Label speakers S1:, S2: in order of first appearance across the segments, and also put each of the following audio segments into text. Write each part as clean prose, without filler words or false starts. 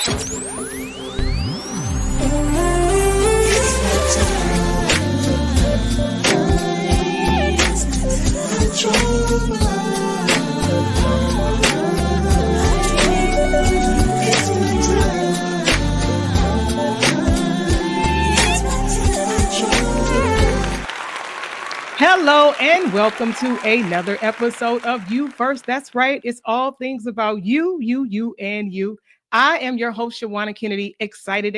S1: Hello and welcome to another episode of You First. That's right. It's all things about you, and you. I am your host, Shawanna Kennedy. Excited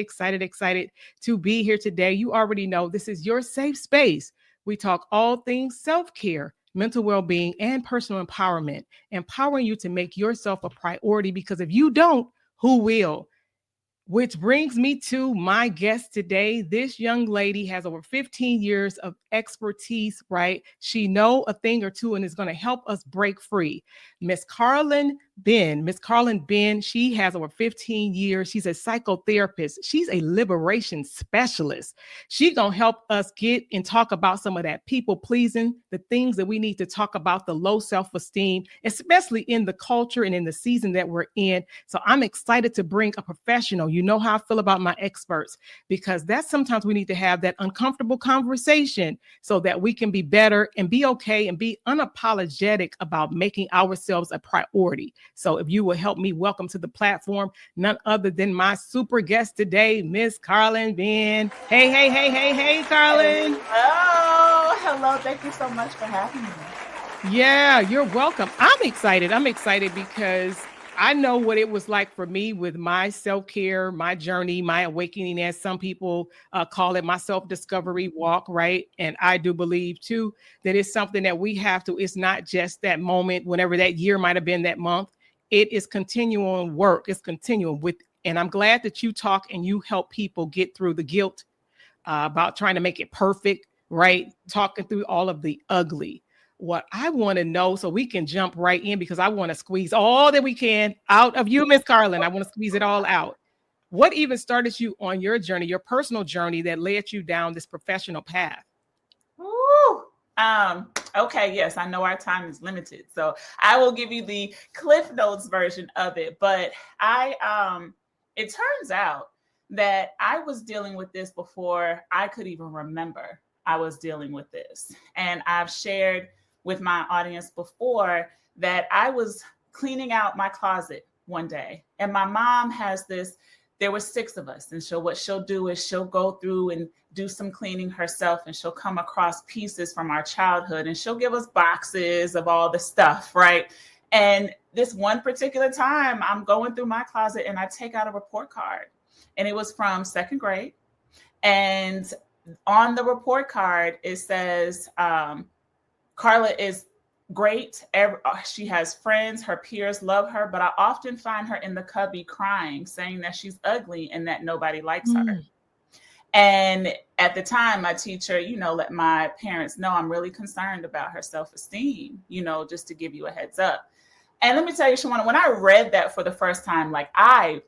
S1: to be here today. You already know this is your safe space. We talk all things self-care, mental well-being, and personal empowerment, empowering you to make yourself a priority, because if you don't, who will? Which brings me to my guest today. This young lady has over 15 years of expertise, right? She know a thing or two and is going to help us break free. Miss Karlyn Benn. Miss Karlyn Benn, she has over 15 years. She's a psychotherapist. She's a liberation specialist. She's going to help us get and talk about some of that people pleasing, the things that we need to talk about, the low self-esteem, especially in the culture and in the season that we're in. So I'm excited to bring a professional. You know how I feel about my experts, because that's sometimes we need to have that uncomfortable conversation so that we can be better and be okay and be unapologetic about making ourselves a priority. So if you will help me welcome to the platform, none other than my super guest today, Miss Karlyn Benn. Hey, Karlyn.
S2: Hello. Thank you so much for having me.
S1: Yeah, you're welcome. I'm excited because I know what it was like for me with my self-care, my journey, my awakening, as some people call it, my self-discovery walk, right? And I do believe too that it's something that we have to, it's not just that moment, whenever that year might have been, that month. It is continual work. It's continual with, and I'm glad that you talk and you help people get through the guilt about trying to make it perfect, right? Talking through all of the ugly. What I want to know, so we can jump right in, because I want to squeeze all that we can out of you, Miss Karlyn. I want to squeeze it all out. What even started you on your journey, your personal journey that led you down this professional path?
S2: Woo. Okay, yes, I know our time is limited, so I will give you the Cliff Notes version of it. But it turns out that I was dealing with this before I could even remember I was dealing with this. And I've shared with my audience before that I was cleaning out my closet one day, and my mom has this, there were 6 of us. And so what she'll do is she'll go through and do some cleaning herself, and she'll come across pieces from our childhood, and she'll give us boxes of all the stuff, right? And this one particular time, I'm going through my closet and I take out a report card, and it was from 2nd grade. And on the report card, it says, Carla is great. She has friends. Her peers love her, but I often find her in the cubby crying, saying that she's ugly and that nobody likes her. And at the time, my teacher, let my parents know I'm really concerned about her self-esteem, just to give you a heads up. And let me tell you, Shawanna, when I read that for the first time, like I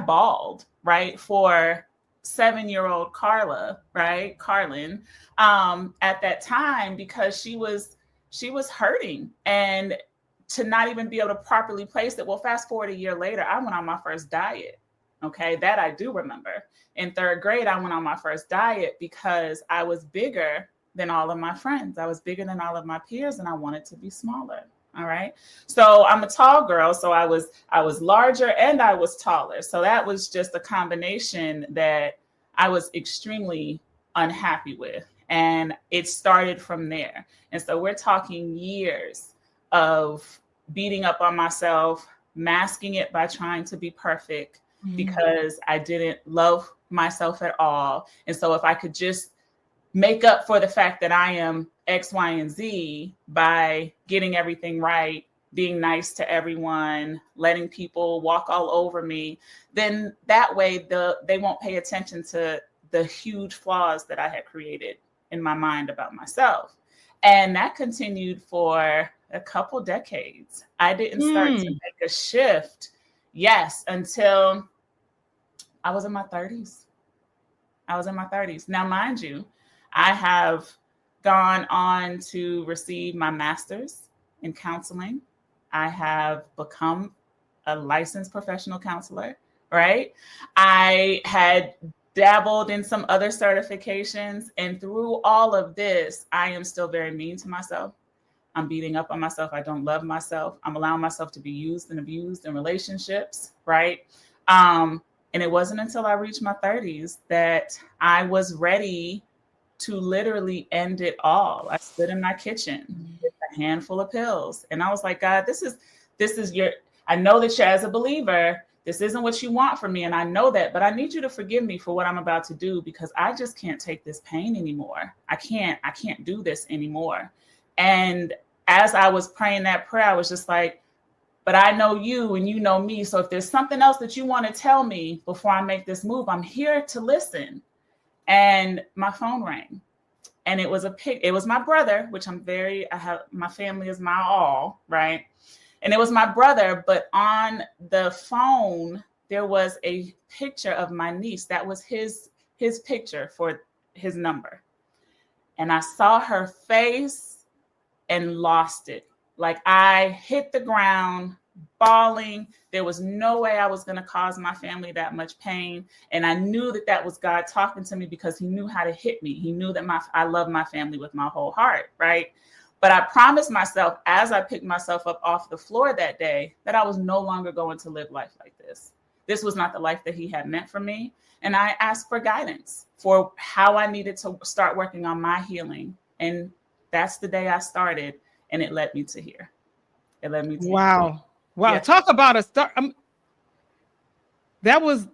S2: bawled, right, for 7-year-old Carla, right, Karlyn, at that time, because she was hurting, and to not even be able to properly place it. Well, fast forward a year later, I went on my first diet. Okay, that I do remember. In 3rd grade, I went on my first diet because I was bigger than all of my friends. I was bigger than all of my peers, and I wanted to be smaller. All right. So I'm a tall girl. So I was larger and I was taller. So that was just a combination that I was extremely unhappy with. And it started from there. And so we're talking years of beating up on myself, masking it by trying to be perfect, because I didn't love myself at all. And so if I could just make up for the fact that I am X, Y, and Z by getting everything right, being nice to everyone, letting people walk all over me, then that way they won't pay attention to the huge flaws that I had created in my mind about myself. And that continued for a couple decades. I didn't start to make a shift, until I was in my 30s. Now, mind you, I have gone on to receive my master's in counseling. I have become a licensed professional counselor. right? I had dabbled in some other certifications. And through all of this, I am still very mean to myself. I'm beating up on myself. I don't love myself. I'm allowing myself to be used and abused in relationships, right? And it wasn't until I reached my 30s that I was ready to literally end it all. I stood in my kitchen with a handful of pills, and I was like, God, this is your. I know that you're, as a believer, this isn't what you want from me, and I know that, but I need you to forgive me for what I'm about to do, because I just can't take this pain anymore. I can't do this anymore. And as I was praying that prayer, I was just like, but I know you and you know me. So if there's something else that you want to tell me before I make this move, I'm here to listen. And my phone rang, and it was my brother, which my family is my all, right? And it was my brother, but on the phone, there was a picture of my niece. That was his picture for his number. And I saw her face and lost it. Like, I hit the ground bawling. There was no way I was going to cause my family that much pain. And I knew that was God talking to me, because he knew how to hit me. He knew that I love my family with my whole heart, right? But I promised myself, as I picked myself up off the floor that day, that I was no longer going to live life like this. This was not the life that he had meant for me. And I asked for guidance for how I needed to start working on my healing. And that's the day I started, and it led me to here. It led me to
S1: Wow.
S2: here.
S1: Wow. Yeah. Talk about a start. That was,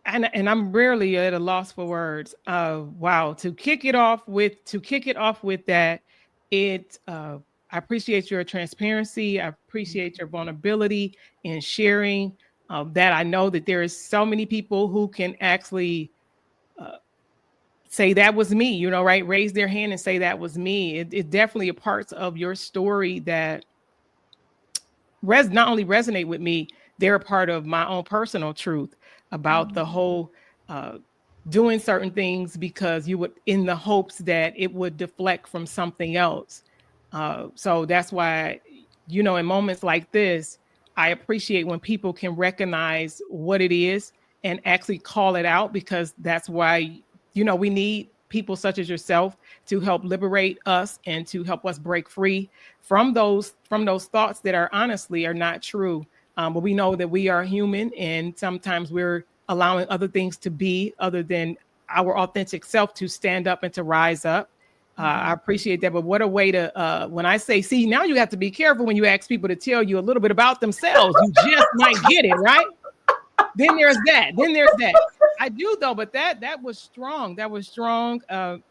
S1: and I'm rarely at a loss for words. Wow. To kick it off with that, I appreciate your transparency. I appreciate your vulnerability in sharing that. I know that there is so many people who can actually say that was me, right? Raise their hand and say that was me. It definitely a parts of your story that not only resonate with me, they're a part of my own personal truth about the whole doing certain things because you would, in the hopes that it would deflect from something else. So that's why, in moments like this, I appreciate when people can recognize what it is and actually call it out, because that's why, we need people such as yourself to help liberate us and to help us break free from those thoughts that are not true. But we know that we are human, and sometimes we're allowing other things to be other than our authentic self to stand up and to rise up. I appreciate that. But what a way to, when I say, see, now you have to be careful when you ask people to tell you a little bit about themselves. You just might get it, right? Then there's that. I do though, but that was strong. That was strong. And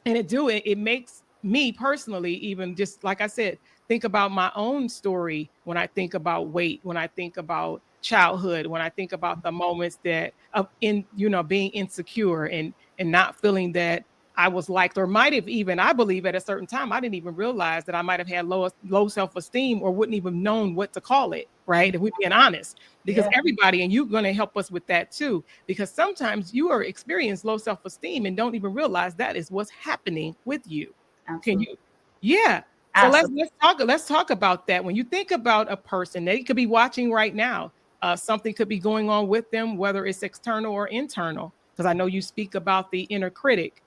S1: it makes me personally, even just like I said, think about my own story when I think about weight, when I think about childhood, when I think about the moments that being insecure and not feeling that I was liked, or might have even, I believe at a certain time, I didn't even realize that I might have had low self-esteem, or wouldn't even known what to call it, right? If we're being honest, because everybody, and you're going to help us with that too, because sometimes you are experiencing low self-esteem and don't even realize that is what's happening with you.
S2: Absolutely.
S1: Can you? Yeah. So let's talk about that. When you think about a person, they could be watching right now, something could be going on with them, whether it's external or internal, because I know you speak about the inner critic.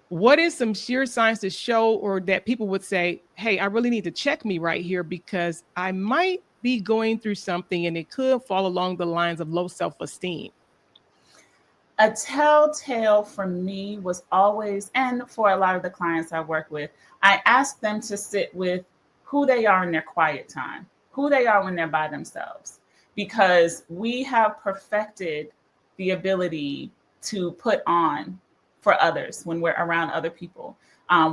S1: What is some sheer signs to show, or that people would say, hey, I really need to check me right here, because I might be going through something and it could fall along the lines of low self-esteem?
S2: A telltale for me was always, and for a lot of the clients I work with, I ask them to sit with who they are in their quiet time, who they are when they're by themselves, because we have perfected the ability to put on for others when we're around other people,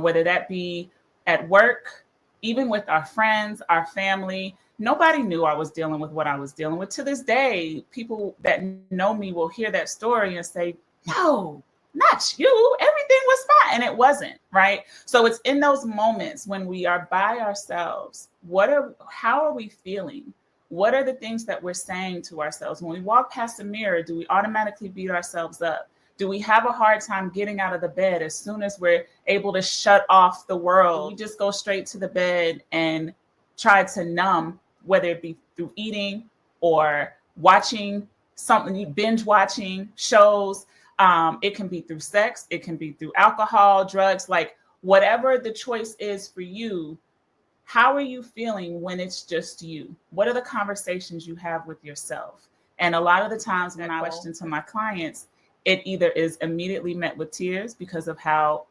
S2: whether that be at work, even with our friends, our family. Nobody knew I was dealing with what I was dealing with. To this day, people that know me will hear that story and say, no, not you. Everything was fine. And it wasn't, right? So it's in those moments when we are by ourselves. How are we feeling? What are the things that we're saying to ourselves? When we walk past the mirror, do we automatically beat ourselves up? Do we have a hard time getting out of the bed as soon as we're able to shut off the world? We just go straight to the bed and try to numb, whether it be through eating or watching something, you binge watching shows. It can be through sex. It can be through alcohol, drugs, like whatever the choice is for you. How are you feeling when it's just you? What are the conversations you have with yourself? And a lot of the times when I question to my clients, it either is immediately met with tears because of how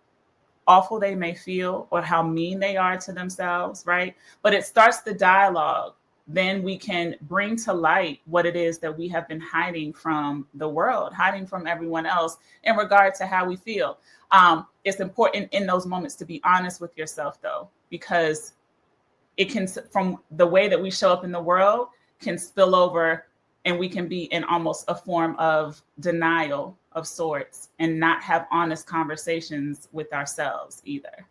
S2: awful they may feel or how mean they are to themselves, right? But it starts the dialogue. Then we can bring to light what it is that we have been hiding from the world, hiding from everyone else in regard to how we feel. It's important in those moments to be honest with yourself, though, because it can, from the way that we show up in the world, can spill over and we can be in almost a form of denial of sorts and not have honest conversations with ourselves either.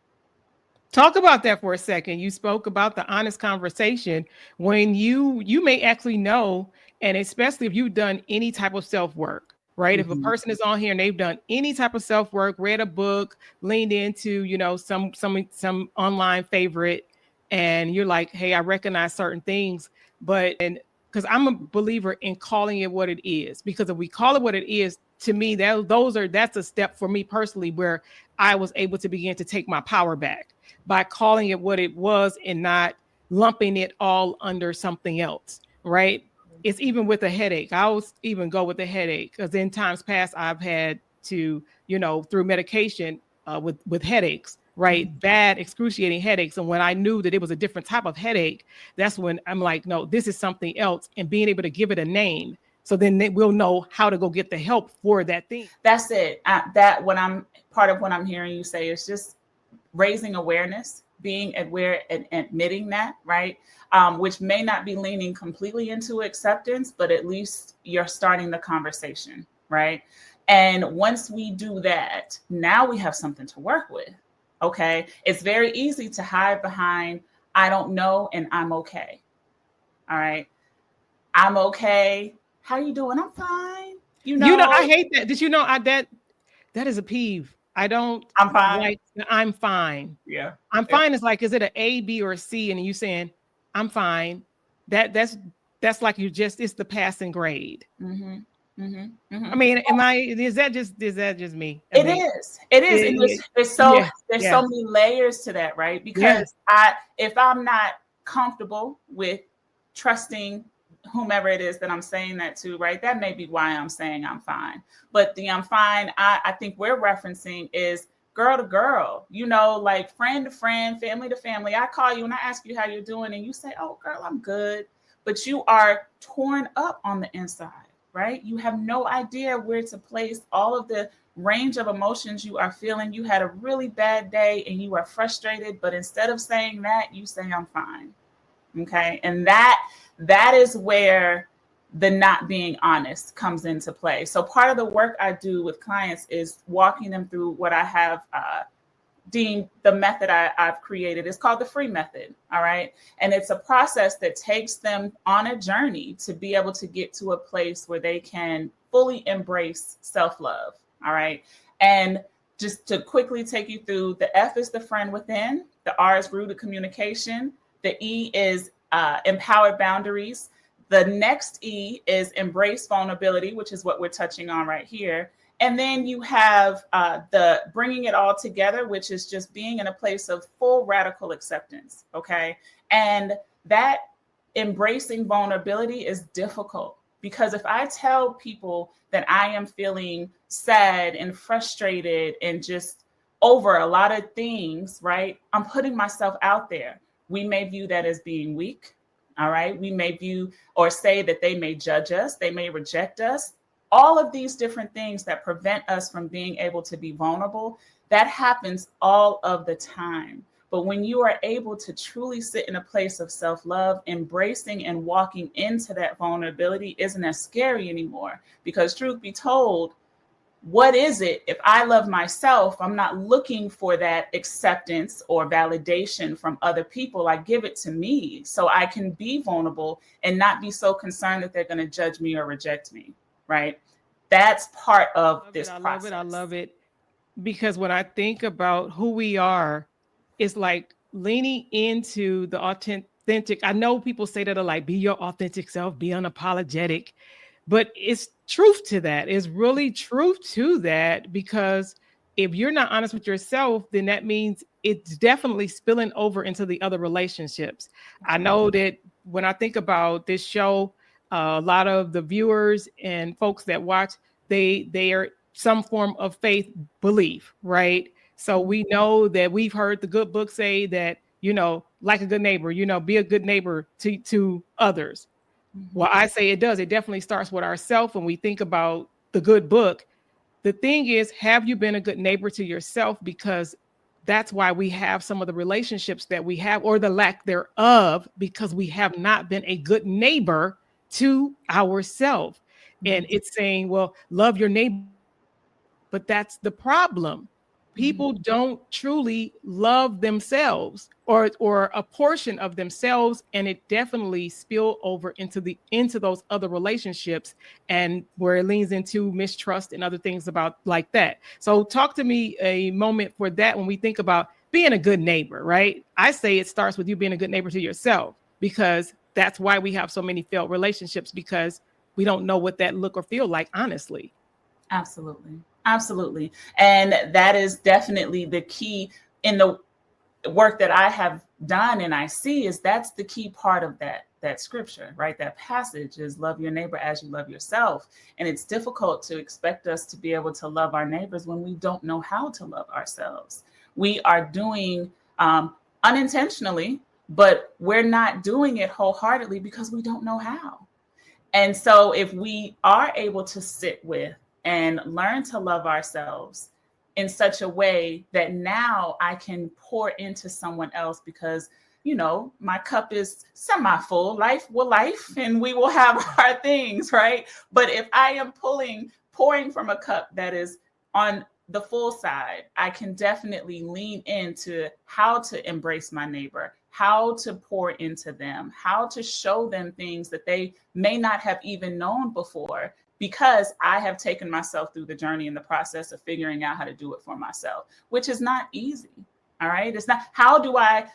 S1: Talk about that for a second. You spoke about the honest conversation when you may actually know, and especially if you've done any type of self-work, right? If a person is on here and they've done any type of self-work, read a book, leaned into, some online favorite, and you're like, hey, I recognize certain things, but because I'm a believer in calling it what it is, because if we call it what it is, to me, that's a step for me personally where I was able to begin to take my power back by calling it what it was and not lumping it all under something else, right? It's even with a headache. I always even go with the headache because in times past I've had to, through medication with headaches, right? Bad, excruciating headaches. And when I knew that it was a different type of headache, that's when I'm like, no, this is something else, and being able to give it a name. So then we'll know how to go get the help for that thing.
S2: That's it. Part of what I'm hearing you say is just raising awareness, being aware and admitting that, right? Which may not be leaning completely into acceptance, but at least you're starting the conversation, right? And once we do that, now we have something to work with. Okay. It's very easy to hide behind, I don't know, and I'm okay. All right. I'm okay. How you doing? I'm fine.
S1: I hate that. Did you know that is a peeve. I'm fine. Like, I'm fine.
S2: Yeah.
S1: I'm fine. Is like, is it an A, B, or a C? And you saying, I'm fine. That's like it's the passing grade. Mm-hmm. Mm-hmm. Mm-hmm. I mean, is that just me?
S2: It is. And there's so many layers to that, right? Because if I'm not comfortable with trusting whomever it is that I'm saying that to, right? That may be why I'm saying I'm fine. But the I'm fine, I think we're referencing is girl to girl, like friend to friend, family to family. I call you and I ask you how you're doing and you say, oh, girl, I'm good. But you are torn up on the inside, right? You have no idea where to place all of the range of emotions you are feeling. You had a really bad day and you are frustrated, but instead of saying that, you say, I'm fine. Okay. And that is where the not being honest comes into play. So part of the work I do with clients is walking them through what I have deemed the method I've created. It's called the free method. All right. And it's a process that takes them on a journey to be able to get to a place where they can fully embrace self-love. All right. And just to quickly take you through, the F is the friend within, the R is rooted communication, the E is empowered boundaries. The next E is embrace vulnerability, which is what we're touching on right here. And then you have the bringing it all together, which is just being in a place of full radical acceptance. Okay. And that embracing vulnerability is difficult because if I tell people that I am feeling sad and frustrated and just over a lot of things, right, I'm putting myself out there. We may view that as being weak. All right. We may view or say that they may judge us. They may reject us. All of these different things that prevent us from being able to be vulnerable, that happens all of the time. But when you are able to truly sit in a place of self-love, embracing and walking into that vulnerability isn't as scary anymore. Because truth be told, what is it? If I love myself, I'm not looking for that acceptance or validation from other people. I give it to me so I can be vulnerable and not be so concerned that they're going to judge me or reject me. Right. That's part of this process.
S1: I love it. Because when I think about who we are, it's like leaning into the authentic. I know people say that are like, be your authentic self, be unapologetic, but it's truth to that. It's really truth to that, because if you're not honest with yourself, then that means it's definitely spilling over into the other relationships. I know that when I think about this show, a lot of the viewers and folks that watch, they are some form of faith belief, right? So we know that we've heard the good book say that, like a good neighbor, be a good neighbor to others. Well, I say it does. It definitely starts with ourselves when we think about the good book. The thing is, have you been a good neighbor to yourself? Because that's why we have some of the relationships that we have, or the lack thereof, because we have not been a good neighbor to ourselves. And it's saying, well, love your neighbor, but that's the problem. People don't truly love themselves, or a portion of themselves, and it definitely spill over into those other relationships, and where it leans into mistrust and other things about like that. So talk to me a moment for that when we think about being a good neighbor, right? I say it starts with you being a good neighbor to yourself, because that's why we have so many failed relationships, because we don't know what that look or feel like, honestly.
S2: Absolutely. Absolutely. And that is definitely the key in the work that I have done and I see, is that's the key part of that scripture, right? That passage is love your neighbor as you love yourself. And it's difficult to expect us to be able to love our neighbors when we don't know how to love ourselves. We are doing unintentionally, but we're not doing it wholeheartedly because we don't know how. And so if we are able to sit with and learn to love ourselves in such a way that now I can pour into someone else, because, my cup is semi full, life will life, and we will have our things, right? But if I am pouring from a cup that is on the full side, I can definitely lean into how to embrace my neighbor, how to pour into them, how to show them things that they may not have even known before, because I have taken myself through the journey in the process of figuring out how to do it for myself, which is not easy. All right. It's not, how do I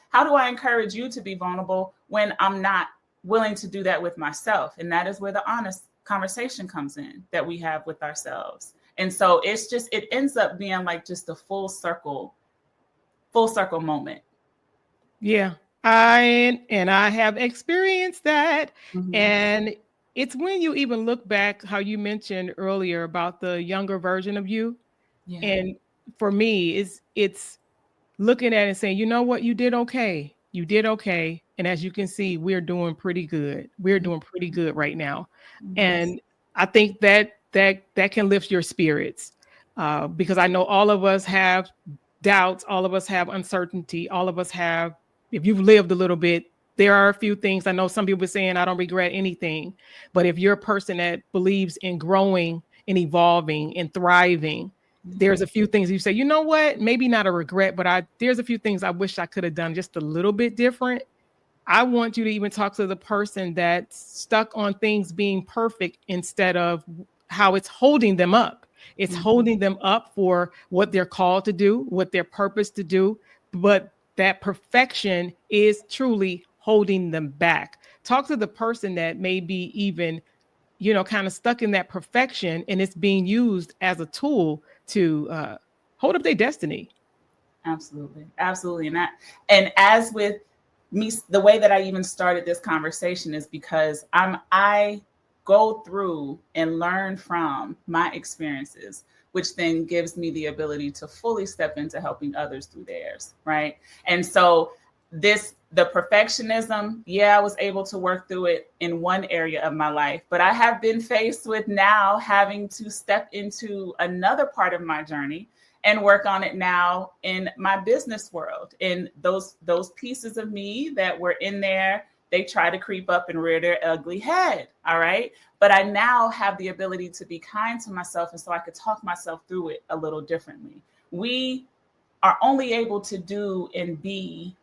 S2: encourage you to be vulnerable when I'm not willing to do that with myself? And that is where the honest conversation comes in that we have with ourselves. And so it ends up being like just a full circle moment.
S1: Yeah. I have experienced that.
S2: Mm-hmm.
S1: And it's when you even look back, how you mentioned earlier about the younger version of you.
S2: Yeah.
S1: And for me, it's looking at it and saying, you know what, you did okay. You did okay. And as you can see, we're doing pretty good. We're doing pretty good right now.
S2: Yes.
S1: And I think that can lift your spirits, because I know all of us have doubts, all of us have uncertainty, all of us have, if you've lived a little bit, there are a few things. I know some people are saying, I don't regret anything. But if you're a person that believes in growing and evolving and thriving, there's a few things you say, you know what, maybe not a regret, but there's a few things I wish I could have done just a little bit different. I want you to even talk to the person that's stuck on things being perfect instead of how it's holding them up. It's holding them up for what they're called to do, what they're purposed to do, but that perfection is truly holding them back. Talk to the person that may be even, kind of stuck in that perfection, and it's being used as a tool to hold up their destiny.
S2: Absolutely. Absolutely. And as with me, the way that I even started this conversation is because I go through and learn from my experiences, which then gives me the ability to fully step into helping others through theirs. Right. And so the perfectionism, yeah, I was able to work through it in one area of my life, but I have been faced with now having to step into another part of my journey and work on it now in my business world. And those pieces of me that were in there, they try to creep up and rear their ugly head. All right. But I now have the ability to be kind to myself. And so I could talk myself through it a little differently. We are only able to do and be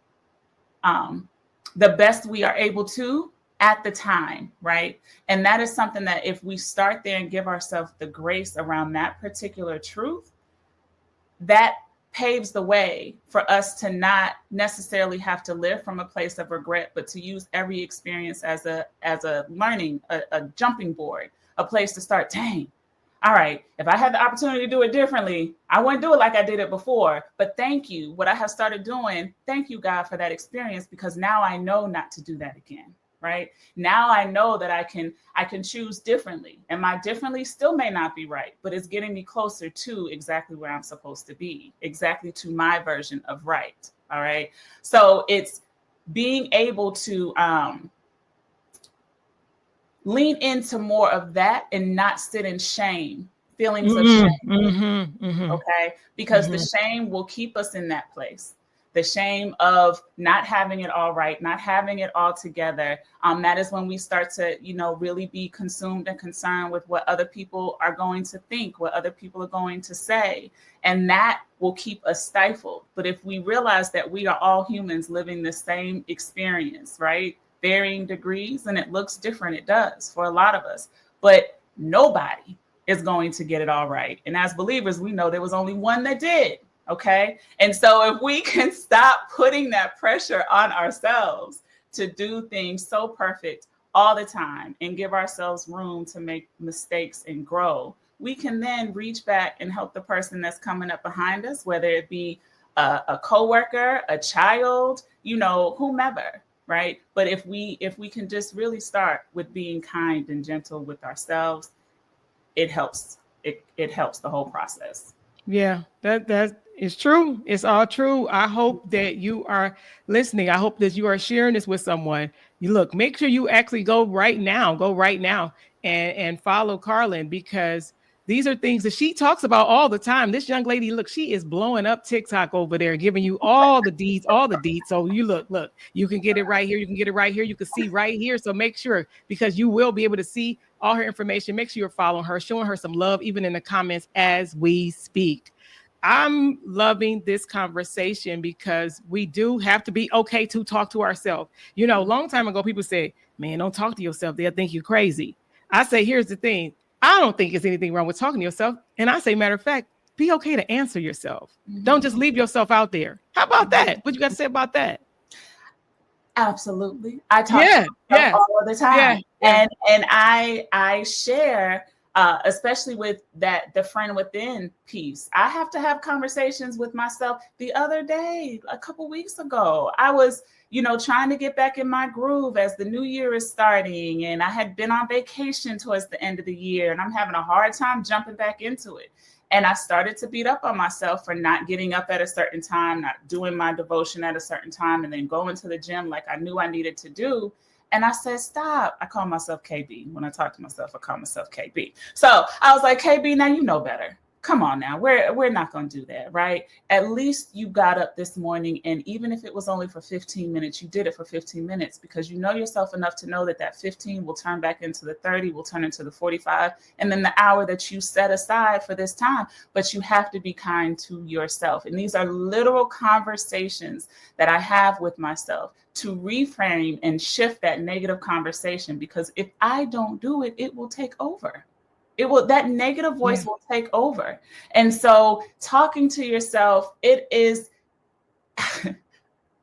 S2: the best we are able to at the time, right? And that is something that if we start there and give ourselves the grace around that particular truth, that paves the way for us to not necessarily have to live from a place of regret, but to use every experience as a learning, a jumping board, a place to start. Dang, all right, if I had the opportunity to do it differently, I wouldn't do it like I did it before. But thank you. What I have started doing, thank you, God, for that experience, because now I know not to do that again. Right now, I know that I can choose differently, and my differently still may not be right, but it's getting me closer to exactly where I'm supposed to be, exactly to my version of right. All right. So it's being able to lean into more of that and not sit in shame, feelings of shame. Okay. Because the shame will keep us in that place. The shame of not having it all right, not having it all together. That is when we start to, really be consumed and concerned with what other people are going to think, what other people are going to say. And that will keep us stifled. But if we realize that we are all humans living the same experience, right? Varying degrees, and it looks different. It does for a lot of us, but nobody is going to get it all right. And as believers, we know there was only one that did. Okay. And so if we can stop putting that pressure on ourselves to do things so perfect all the time and give ourselves room to make mistakes and grow, we can then reach back and help the person that's coming up behind us, whether it be a coworker, a child, whomever. Right. But if we can just really start with being kind and gentle with ourselves, it helps. It helps the whole process.
S1: Yeah, that is true. It's all true. I hope that you are listening. I hope that you are sharing this with someone. You look, make sure you actually go right now and follow Karlyn, because these are things that she talks about all the time. This young lady, look, she is blowing up TikTok over there, giving you all the deeds, all the deeds. So you look, you can get it right here. You can get it right here. You can see right here. So make sure, because you will be able to see all her information. Make sure you're following her, showing her some love, even in the comments as we speak. I'm loving this conversation because we do have to be okay to talk to ourselves. A long time ago, people said, man, don't talk to yourself. They'll think you're crazy. I say, here's the thing. I don't think there's anything wrong with talking to yourself. And I say, matter of fact, be okay to answer yourself. Don't just leave yourself out there. How about that? What you got to say about that?
S2: Absolutely. I talk to myself all the time. And I share, especially with the friend within piece. I have to have conversations with myself. The other day, a couple weeks ago, I was, trying to get back in my groove as the new year is starting. And I had been on vacation towards the end of the year, and I'm having a hard time jumping back into it. And I started to beat up on myself for not getting up at a certain time, not doing my devotion at a certain time, and then going to the gym like I knew I needed to do. And I said, stop. I call myself KB. When I talk to myself, I call myself KB. So I was like, KB, now you know better. Come on now. We're not going to do that, right? At least you got up this morning, and even if it was only for 15 minutes, you did it for 15 minutes, because you know yourself enough to know that 15 will turn back into the 30, will turn into the 45, and then the hour that you set aside for this time. But you have to be kind to yourself. And these are literal conversations that I have with myself to reframe and shift that negative conversation, because if I don't do it, it will take over. That negative voice will take over. And so talking to yourself, it is,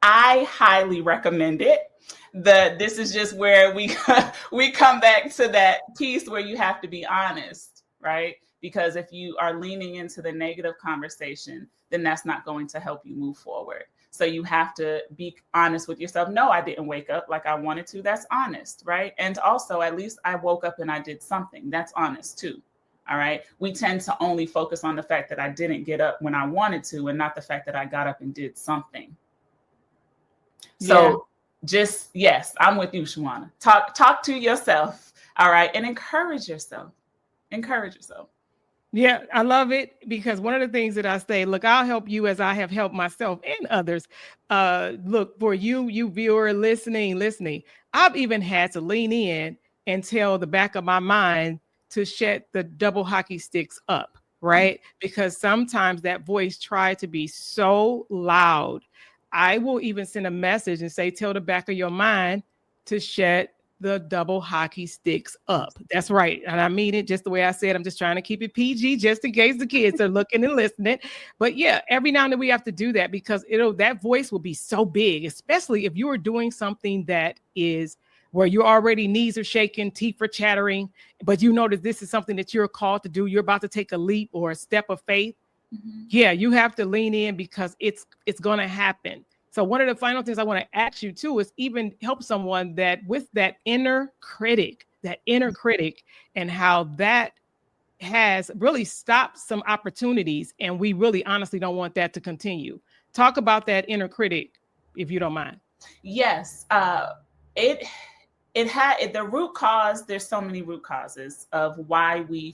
S2: I highly recommend it. This is just where we come back to that piece where you have to be honest, right? Because if you are leaning into the negative conversation, then that's not going to help you move forward. So you have to be honest with yourself. No, I didn't wake up like I wanted to. That's honest, right? And also, at least I woke up and I did something. That's honest too. All right. We tend to only focus on the fact that I didn't get up when I wanted to, and not the fact that I got up and did something. So yes, I'm with you, Shawanna. Talk to yourself. All right. And encourage yourself.
S1: Yeah, I love it, because one of the things that I say, look, I'll help you as I have helped myself and others. Look, for you viewer listening, I've even had to lean in and tell the back of my mind to shut the double hockey sticks up, right? Because sometimes that voice tried to be so loud. I will even send a message and say, tell the back of your mind to shut the double hockey sticks up. That's right. And I mean it just the way I said. I'm just trying to keep it PG just in case the kids are looking and listening. But yeah, every now and then we have to do that because that voice will be so big, especially if you are doing something that is where your already knees are shaking, teeth are chattering, but you know that this is something that you're called to do. You're about to take a leap or a step of faith.
S2: Mm-hmm.
S1: Yeah, you have to lean in because it's going to happen. So one of the final things I want to ask you too is even help someone that with that inner critic and how that has really stopped some opportunities and we really honestly don't want that to continue. Talk about that inner critic if you don't mind.
S2: Yes, it had the root cause. There's so many root causes of why we're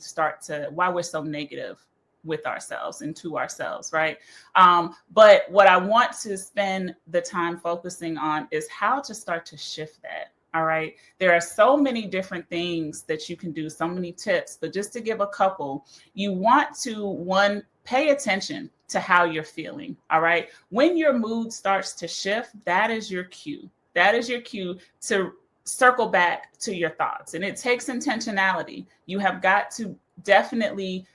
S2: so negative with ourselves and to ourselves, right? But what I want to spend the time focusing on is how to start to shift that. All right. There are so many different things that you can do, so many tips, but just to give a couple, you want to, one, pay attention to how you're feeling. All right. When your mood starts to shift, that is your cue. That is your cue to circle back to your thoughts. And it takes intentionality. You have got to definitely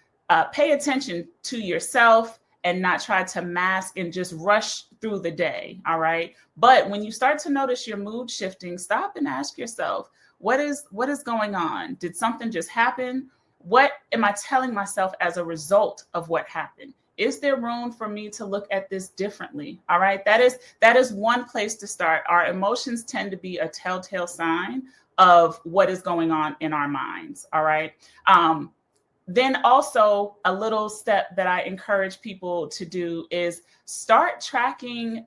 S2: pay attention to yourself and not try to mask and just rush through the day. All right. But when you start to notice your mood shifting, stop and ask yourself, what is going on? Did something just happen? What am I telling myself as a result of what happened? Is there room for me to look at this differently? All right. That is one place to start. Our emotions tend to be a telltale sign of what is going on in our minds. All right. Then also a little step that I encourage people to do is start tracking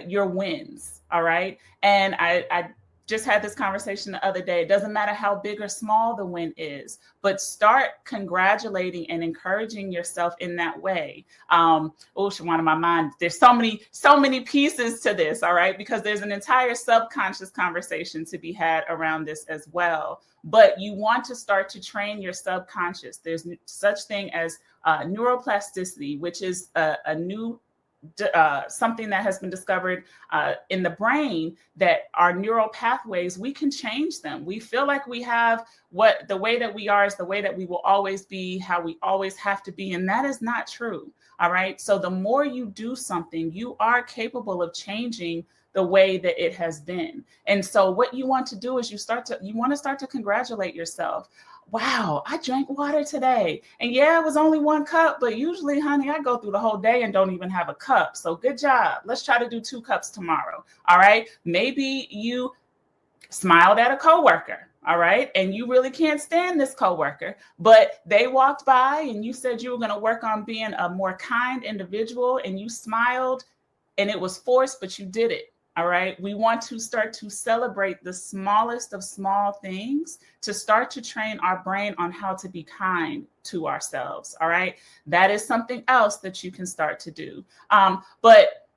S2: your wins. All right. And I just had this conversation the other day. It doesn't matter how big or small the win is, but start congratulating and encouraging yourself in that way. Shawanna, my mind, there's so many pieces to this. All right. Because there's an entire subconscious conversation to be had around this as well. But you want to start to train your subconscious. There's such thing as neuroplasticity, which is a new something that has been discovered in the brain, that our neural pathways, we can change them. We feel like we have the way that we are is the way that we will always be, how we always have to be. And that is not true. All right. So the more you do something, you are capable of changing the way that it has been. And so what you want to do is you want to start to congratulate yourself. Wow, I drank water today. And yeah, it was only 1 cup, but usually, honey, I go through the whole day and don't even have a cup. So good job. Let's try to do 2 cups tomorrow. All right. Maybe you smiled at a coworker. All right. And you really can't stand this coworker, but they walked by and you said you were going to work on being a more kind individual and you smiled and it was forced, but you did it. All right. We want to start to celebrate the smallest of small things to start to train our brain on how to be kind to ourselves. All right. That is something else that you can start to do. But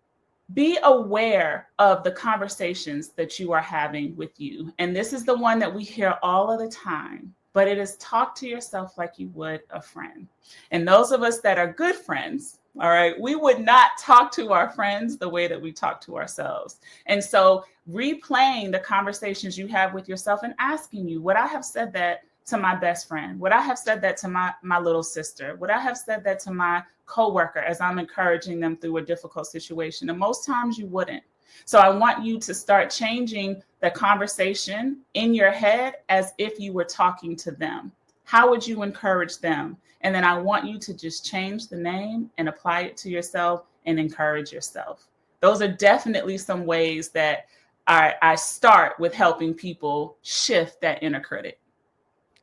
S2: be aware of the conversations that you are having with you. And this is the one that we hear all of the time, but it is talk to yourself like you would a friend. And those of us that are good friends, all right, we would not talk to our friends the way that we talk to ourselves. And so replaying the conversations you have with yourself and asking you, would I have said that to my best friend? Would I have said that to my little sister? Would I have said that to my coworker as I'm encouraging them through a difficult situation? And most times you wouldn't. So I want you to start changing the conversation in your head as if you were talking to them. How would you encourage them? And then I want you to just change the name and apply it to yourself and encourage yourself. Those are definitely some ways that I start with helping people shift that inner critic.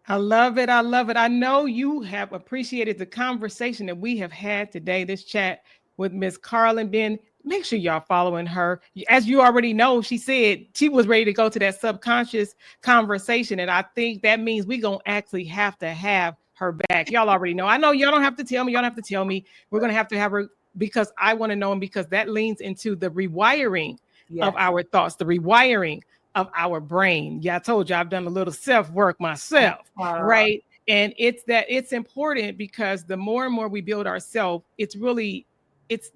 S1: I love it. I love it. I know you have appreciated the conversation that we have had today, this chat with Miss Karlyn Benn. Make sure y'all following her. As you already know, she said she was ready to go to that subconscious conversation. And I think that means we're going to actually have to have her back. Y'all already know. I know y'all don't have to tell me. Y'all don't have to tell me. We're going to have her because I want to know, and because that leans into the rewiring of our thoughts, the rewiring of our brain. Yeah, I told you I've done a little self-work myself, right? And it's important because the more and more we build ourselves, it's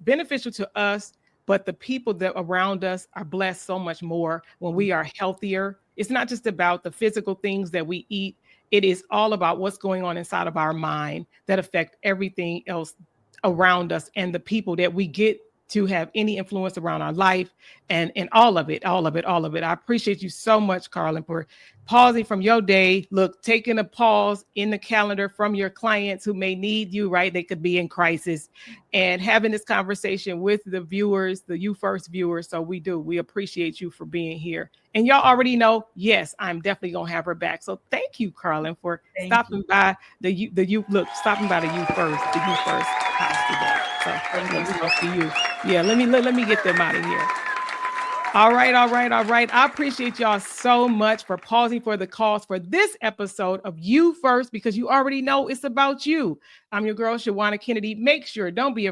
S1: beneficial to us, but the people that around us are blessed so much more when we are healthier It's not just about the physical things that we eat. It is all about what's going on inside of our mind that affect everything else around us and the people that we get to have any influence around our life and all of it, all of it, all of it. I appreciate you so much, Karlyn, for pausing from your day. Look, taking a pause in the calendar from your clients who may need you, right? They could be in crisis, and having this conversation with the viewers, the You First viewers. So we appreciate you for being here. And y'all already know, yes, I'm definitely gonna have her back. So thank you, Karlyn, for stopping by the You the You First house today. So
S2: Thank you.
S1: to you. Yeah, let me get them out of here. All right. I appreciate y'all so much for pausing for the cause for this episode of You First, because you already know it's about you. I'm your girl, Shawanna Kennedy. Make sure, don't be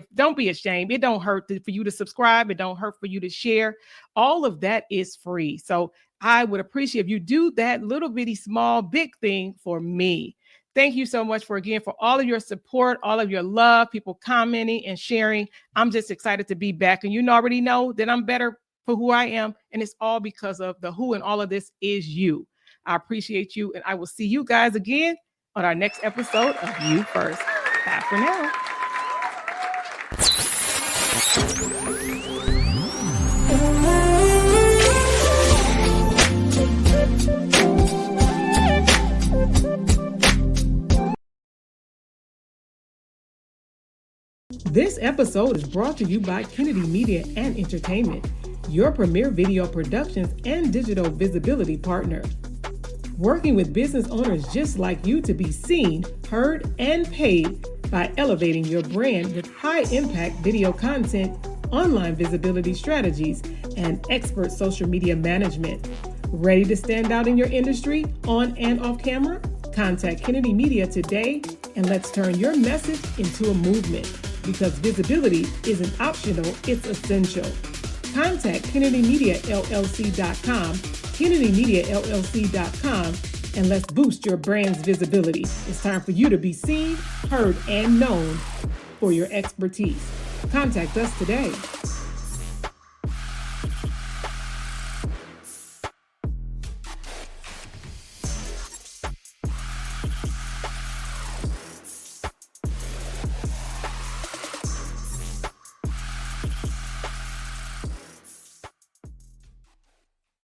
S1: ashamed. It don't hurt for you to subscribe. It don't hurt for you to share. All of that is free. So I would appreciate if you do that little bitty small big thing for me. Thank you so much for all of your support, all of your love, people commenting and sharing. I'm just excited to be back. And you already know that I'm better for who I am. And it's all because of the who in all of this is you. I appreciate you. And I will see you guys again on our next episode of You First. Bye for now. This episode is brought to you by Kennedy Media and Entertainment, your premier video productions and digital visibility partner. Working with business owners just like you to be seen, heard, and paid by elevating your brand with high-impact video content, online visibility strategies, and expert social media management. Ready to stand out in your industry, on and off camera? Contact Kennedy Media today, and let's turn your message into a movement. Because visibility isn't optional, it's essential. Contact KennedyMediaLLC.com, KennedyMediaLLC.com, and let's boost your brand's visibility. It's time for you to be seen, heard, and known for your expertise. Contact us today.